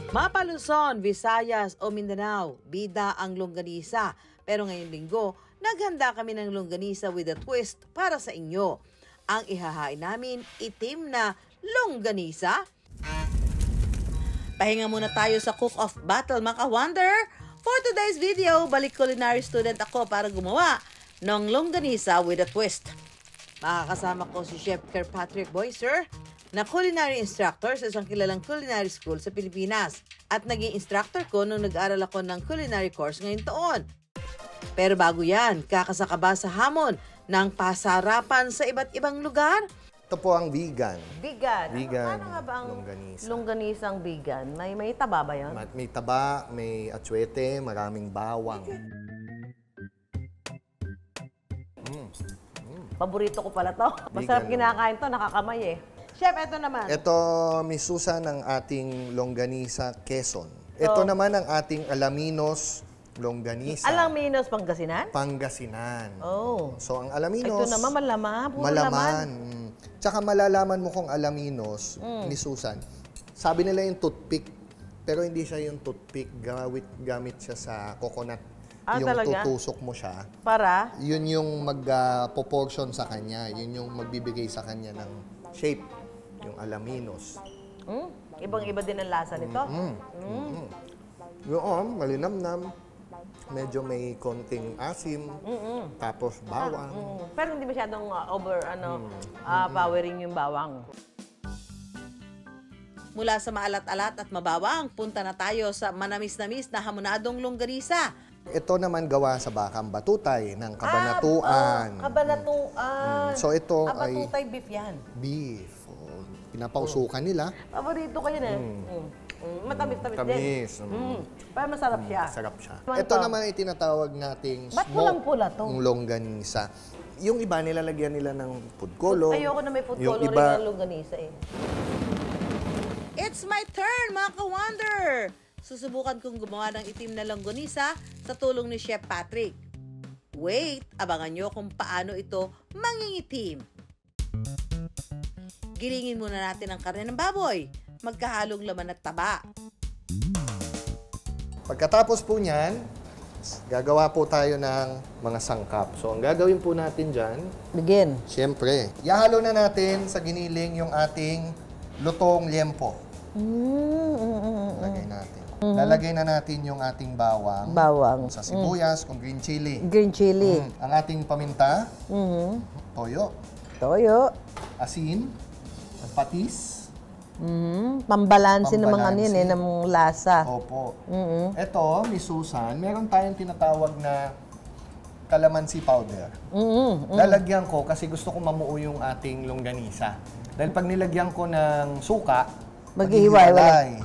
Mapa Luzon, Visayas o Mindanao, bida ang longganisa. Pero ngayong linggo, naghanda kami ng longganisa with a twist para sa inyo. Ang ihahain namin, itim na longganisa. Pahinga muna tayo sa cook-off battle, mga ka-wonder. For today's video, balik culinary student ako para gumawa ng longganisa with a twist. Makakasama ko si Chef Kirkpatrick Boyser, na culinary instructor sa isang kilalang culinary school sa Pilipinas. At naging instructor ko nung nag-aral ako ng culinary course ngayong taon. Pero bago yan, kakasaka ba sa hamon ng pasarapan sa iba't ibang lugar? Ito po ang vegan. Vegan. Vegan Ano nga ba ang longganisa. longganisang vegan? May taba ba yan? May taba, may atsuete, maraming bawang. Paborito ko pala to. Masarap kinakain to, nakakamay eh. Chef, eto naman. Ito, misusa ng ating longganisa Quezon. Ito naman ang ating Alaminos longganisa. Alaminos, Pangasinan? Pangasinan. Oh. So, ang Alaminos... Ito naman malama, puro malaman. laman. Tsaka malalaman mo kung Alaminos ni Susan. Sabi nila yung toothpick, pero hindi siya yung toothpick. Gamit siya sa coconut. Yung talaga? tutusok mo siya. Para? Yun yung mag-proportion sa kanya. Yun yung magbibigay sa kanya ng shape. Yung Alaminos. Ibang-iba din ang lasa nito. Yung malinamnam. Medyo may konting asim. Tapos bawang. Pero hindi masyadong powering yung bawang. Mula sa maalat-alat at mabawang, punta na tayo sa manamis-namis na hamonadong longganisa. Ito naman gawa sa bakang batutay ng Kabanatuan. Kabanatuan. So ito ay batutay beef yan. beef. Pinapausukan nila. Paborito ko yun eh. Matamis-tamis din. Tamis. Pero masarap siya. Sarap siya. Naman Ito to. naman ay tinatawag nating Ba't smoke pulang-pula to? longganisa. Yung iba nilalagyan nila ng food color. Ayoko na may food Yung coloring iba, na longganisa eh. It's my turn, mga ka-wonder! Susubukan kong gumawa ng itim na longganisa sa tulong ni Chef Patrick. Wait, abangan nyo kung paano ito mangingitim. Gilingin muna natin ang karne ng baboy. Magkahalong laman at taba. Pagkatapos po niyan, gagawa po tayo ng mga sangkap. So, ang gagawin po natin dyan, Begin. siyempre, ihalo na natin sa giniling yung ating lutong liempo. Lagay natin. Lalagay na natin yung ating bawang. Bawang. Sa sibuyas, kung green chili. Green chili. Ang ating paminta, toyo, Toyo. asin, patis. Pambalansin ng mga Pambalansin. yun eh, ng lasa. Opo. Ito, ni Susan, meron tayong tinatawag na calamansi powder. Lalagyan ko kasi gusto ko mamuo yung ating longganisa. Dahil pag nilagyan ko ng suka, Maghihiwa-hiwalay.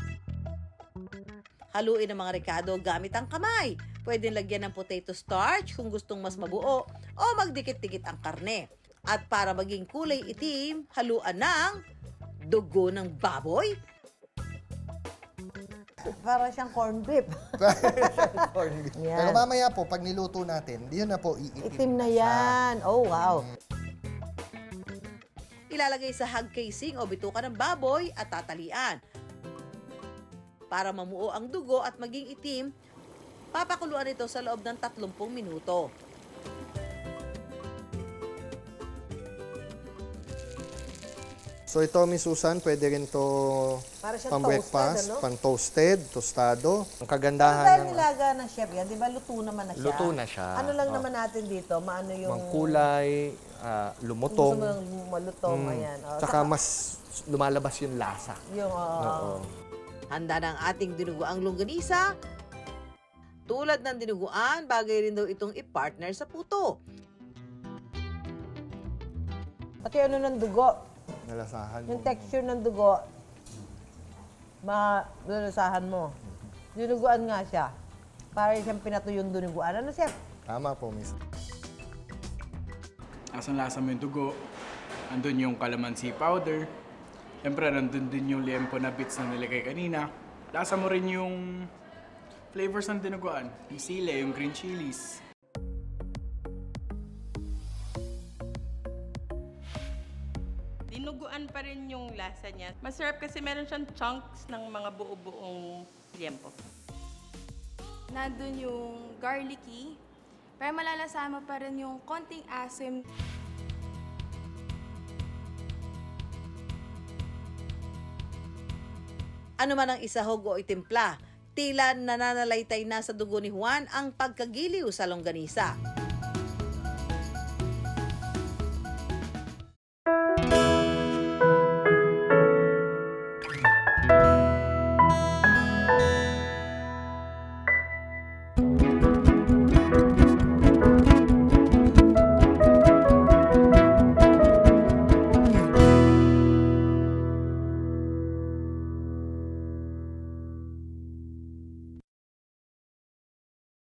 Haluin ang mga rekado gamit ang kamay. Pwede lagyan ng potato starch kung gustong mas mabuo o magdikit-dikit ang karne. At para maging kulay itim, haluan ng dugo ng baboy. Para siyang corned beef. Yan. Pero mamaya po, pag niluto natin, yun na po, iitim Itim na siya. yan. Oh, wow. Ilalagay sa hog casing o bituka ng baboy at tatalian. Para mamuo ang dugo at maging itim, papakuluan ito sa loob ng 30 minuto. So ito, Miss Susan, pwede rin to Para siyang pang-breakfast, toasted, ano? pang-toasted, tostado. Ang Pero kagandahan dahil ng nilaga ng chef yan, di ba luto naman na siya? luto na siya. Ano lang naman natin dito, maano yung... Mangkulay, Gusto lumutong. mo yung malutong, ayan. Oh, Tsaka mas lumalabas yung lasa. yung, Oo. Handa ng ating dinuguang longganisa. Tulad ng dinuguan, bagay rin daw itong i-partner sa puto. pati ano ng dugo, Nalasahan yung mo. texture ng dugo, malalasahan mo. Dinuguan nga siya. Para siyang pinatuyong dinuguan. Ano, chef? Tama po, Miss. Lasang-lasa mo yung dugo, andun yung calamansi powder, siyempre nandun din yung liempo na bits na nilagay kanina. Lasa mo rin yung flavors ng dinuguan, yung sili, yung green chilies. Dinuguan pa rin yung lasa niya. Masarap kasi meron siyang chunks ng mga buo-buong liempo. Nandun yung garlicky, pero malalasahan mo pa rin yung konting asim. Ano man ang isahog o itimpla, tila nananalaytay na sa dugo ni Juan ang pagkagiliw sa longganisa.